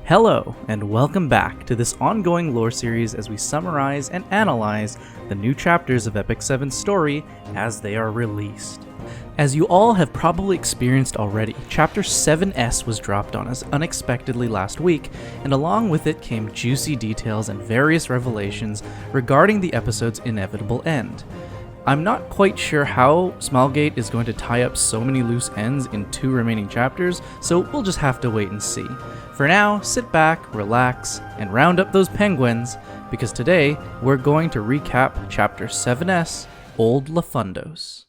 Hello, and welcome back to this ongoing lore series as we summarize and analyze the new chapters of Epic 7's story as they are released. As you all have probably experienced already, Chapter 7S was dropped on us unexpectedly last week, and along with it came juicy details and various revelations regarding the episode's inevitable end. I'm not quite sure how Smilegate is going to tie up so many loose ends in 2 remaining chapters, so we'll just have to wait and see. For now, sit back, relax, and round up those penguins, because today we're going to recap Chapter 7S, Old Lefundos.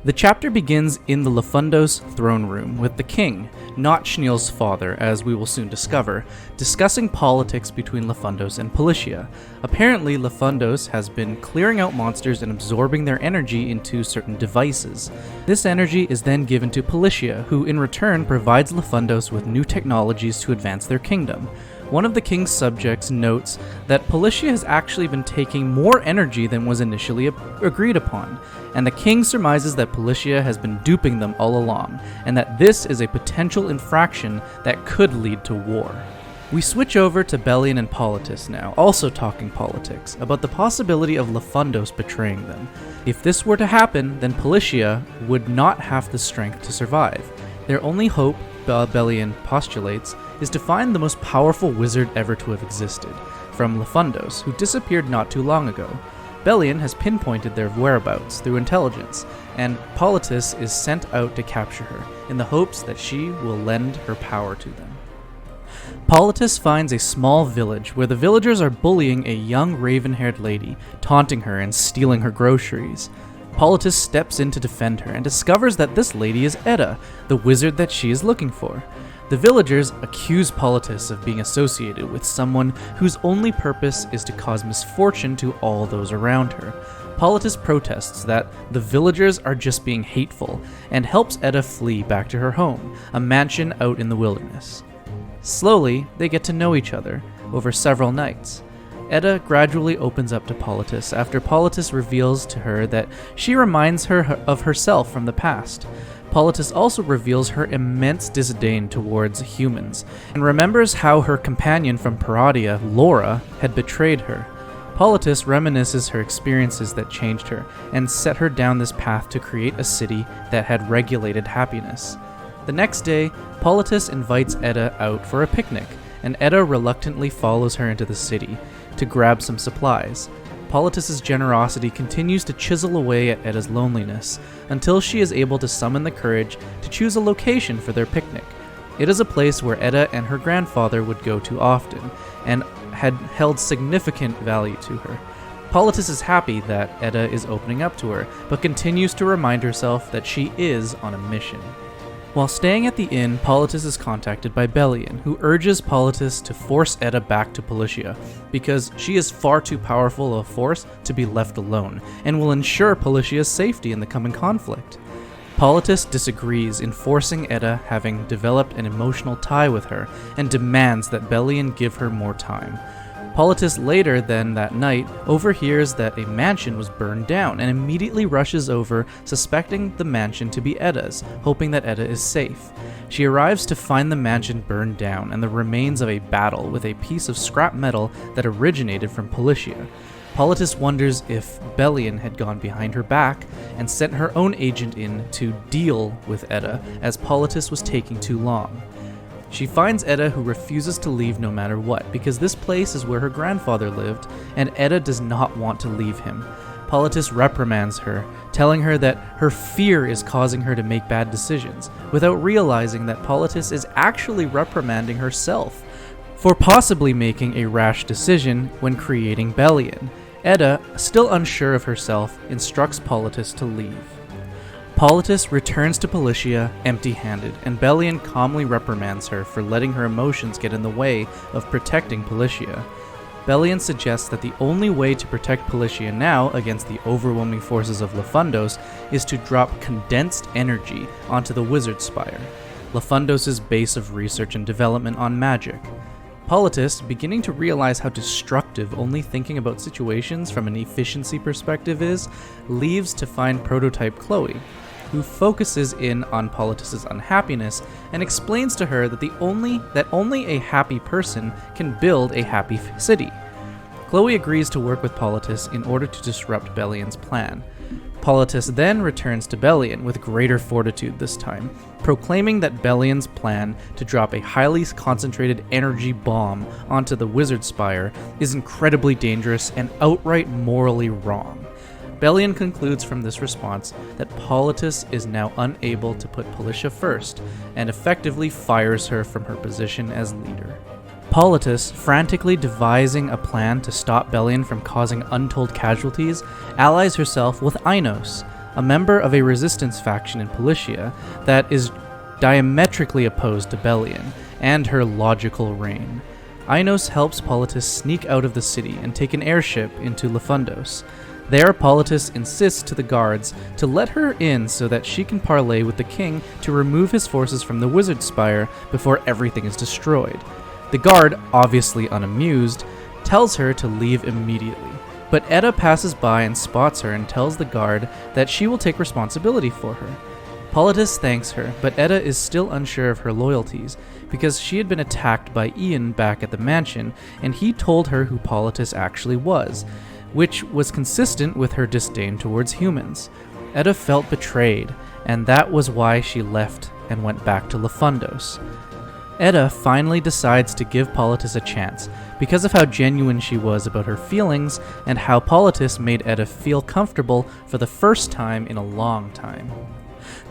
The chapter begins in the Lefundos throne room with the king, not Schneel's father, as we will soon discover, discussing politics between Lefundos and Policia. Apparently, Lefundos has been clearing out monsters and absorbing their energy into certain devices. This energy is then given to Policia, who in return provides Lefundos with new technologies to advance their kingdom. One of the king's subjects notes that Policia has actually been taking more energy than was initially agreed upon, and the king surmises that Policia has been duping them all along, and that this is a potential infraction that could lead to war. We switch over to Bellion and Politis now, also talking politics, about the possibility of Lefundos betraying them. If this were to happen, then Policia would not have the strength to survive. Their only hope, Bellion postulates, is to find the most powerful wizard ever to have existed, from Lefundos, who disappeared not too long ago. Bellion has pinpointed their whereabouts through intelligence, and Politis is sent out to capture her, in the hopes that she will lend her power to them. Politis finds a small village where the villagers are bullying a young raven-haired lady, taunting her and stealing her groceries. Politis steps in to defend her and discovers that this lady is Edda, the wizard that she is looking for. The villagers accuse Politis of being associated with someone whose only purpose is to cause misfortune to all those around her. Politis protests that the villagers are just being hateful and helps Edda flee back to her home, a mansion out in the wilderness. Slowly, they get to know each other over several nights. Edda gradually opens up to Politis after Politis reveals to her that she reminds her of herself from the past. Politis also reveals her immense disdain towards humans, and remembers how her companion from Paradia, Laura, had betrayed her. Politis reminisces her experiences that changed her, and set her down this path to create a city that had regulated happiness. The next day, Politis invites Edda out for a picnic, and Edda reluctantly follows her into the city to grab some supplies. Politis' generosity continues to chisel away at Edda's loneliness, until she is able to summon the courage to choose a location for their picnic. It is a place where Edda and her grandfather would go to often, and had held significant value to her. Politis is happy that Edda is opening up to her, but continues to remind herself that she is on a mission. While staying at the inn, Politis is contacted by Bellion, who urges Politis to force Edda back to Policia, because she is far too powerful a force to be left alone, and will ensure Policia's safety in the coming conflict. Politis disagrees, enforcing Edda having developed an emotional tie with her, and demands that Bellion give her more time. Politis later that night overhears that a mansion was burned down and immediately rushes over, suspecting the mansion to be Edda's, hoping that Edda is safe. She arrives to find the mansion burned down and the remains of a battle with a piece of scrap metal that originated from Policia. Politis wonders if Bellion had gone behind her back and sent her own agent in to deal with Edda, as Politis was taking too long. She finds Edda, who refuses to leave no matter what, because this place is where her grandfather lived, and Edda does not want to leave him. Politis reprimands her, telling her that her fear is causing her to make bad decisions, without realizing that Politis is actually reprimanding herself for possibly making a rash decision when creating Bellion. Edda, still unsure of herself, instructs Politis to leave. Politis returns to Policia empty-handed, and Bellion calmly reprimands her for letting her emotions get in the way of protecting Policia. Belian suggests that the only way to protect Policia now against the overwhelming forces of Lefundos is to drop condensed energy onto the Wizard Spire, Lefundos' base of research and development on magic. Politis, beginning to realize how destructive only thinking about situations from an efficiency perspective is, leaves to find prototype Chloe, who focuses in on Politis' unhappiness and explains to her that only a happy person can build a happy city. Chloe agrees to work with Politis in order to disrupt Belian's plan. Politis then returns to Belian with greater fortitude this time, proclaiming that Belian's plan to drop a highly concentrated energy bomb onto the Wizard Spire is incredibly dangerous and outright morally wrong. Belian concludes from this response that Politis is now unable to put Policia first, and effectively fires her from her position as leader. Politis, frantically devising a plan to stop Belian from causing untold casualties, allies herself with Ainos, a member of a resistance faction in Policia that is diametrically opposed to Belian and her logical reign. Ainos helps Politis sneak out of the city and take an airship into Lefundos. There, Politis insists to the guards to let her in so that she can parley with the king to remove his forces from the Wizard Spire before everything is destroyed. The guard, obviously unamused, tells her to leave immediately, but Edda passes by and spots her and tells the guard that she will take responsibility for her. Politis thanks her, but Edda is still unsure of her loyalties, because she had been attacked by Ian back at the mansion, and he told her who Politis actually was, which was consistent with her disdain towards humans. Edda felt betrayed, and that was why she left and went back to Lefundos. Edda finally decides to give Politis a chance, because of how genuine she was about her feelings, and how Politis made Edda feel comfortable for the first time in a long time.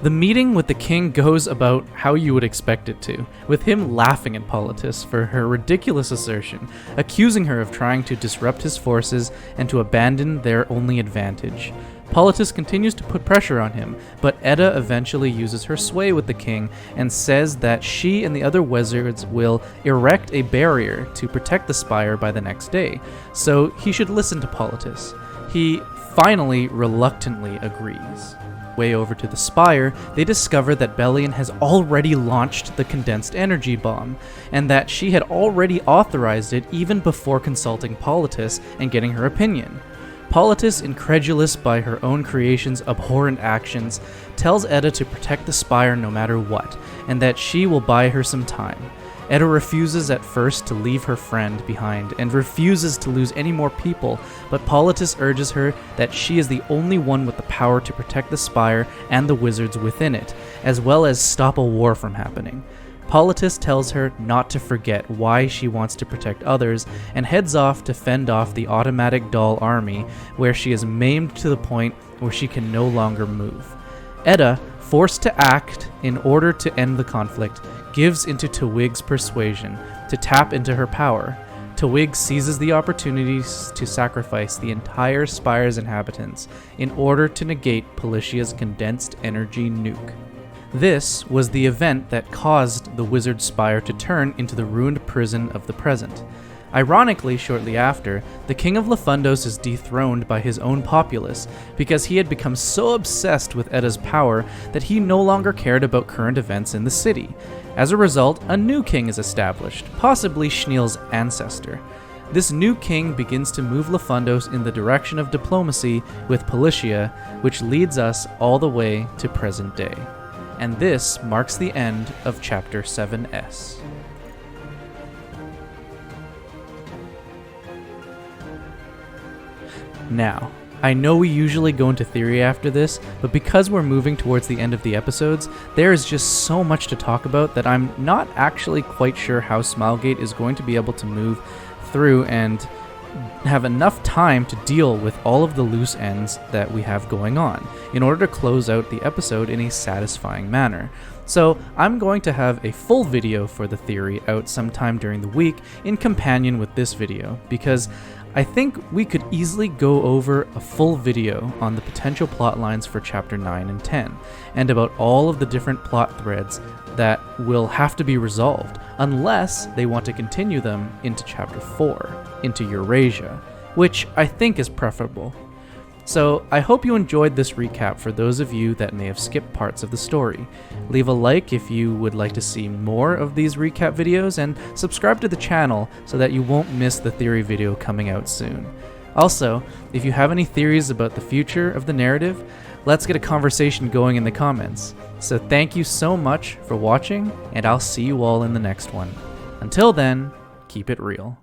The meeting with the king goes about how you would expect it to, with him laughing at Politis for her ridiculous assertion, accusing her of trying to disrupt his forces and to abandon their only advantage. Politis continues to put pressure on him, but Edda eventually uses her sway with the king and says that she and the other wizards will erect a barrier to protect the spire by the next day, so he should listen to Politis. He finally reluctantly agrees. Way over to the spire, they discover that Belian has already launched the condensed energy bomb, and that she had already authorized it even before consulting Politis and getting her opinion. Politis, incredulous by her own creation's abhorrent actions, tells Edda to protect the spire no matter what, and that she will buy her some time. Edda refuses at first to leave her friend behind and refuses to lose any more people, but Politis urges her that she is the only one with the power to protect the spire and the wizards within it, as well as stop a war from happening. Politis tells her not to forget why she wants to protect others and heads off to fend off the automatic doll army, where she is maimed to the point where she can no longer move. Edda, forced to act in order to end the conflict, gives into Tawig's persuasion to tap into her power. Tawig seizes the opportunities to sacrifice the entire spire's inhabitants in order to negate Policia's condensed energy nuke. This was the event that caused the Wizard Spire to turn into the ruined prison of the present. Ironically, shortly after, the King of Lefundos is dethroned by his own populace because he had become so obsessed with Edda's power that he no longer cared about current events in the city. As a result, a new king is established, possibly Schneel's ancestor. This new king begins to move Lefundos in the direction of diplomacy with Policia, which leads us all the way to present day. And this marks the end of Chapter 7S. Now, I know we usually go into theory after this, but because we're moving towards the end of the episodes, there is just so much to talk about that I'm not actually quite sure how Smilegate is going to be able to move through and have enough time to deal with all of the loose ends that we have going on in order to close out the episode in a satisfying manner. So I'm going to have a full video for the theory out sometime during the week in companion with this video, because I think we could easily go over a full video on the potential plot lines for Chapter 9 and 10, and about all of the different plot threads that will have to be resolved, unless they want to continue them into Chapter 4, into Eurasia, which I think is preferable. So I hope you enjoyed this recap for those of you that may have skipped parts of the story. Leave a like if you would like to see more of these recap videos, and subscribe to the channel so that you won't miss the theory video coming out soon. Also, if you have any theories about the future of the narrative, let's get a conversation going in the comments. So thank you so much for watching, and I'll see you all in the next one. Until then, keep it real.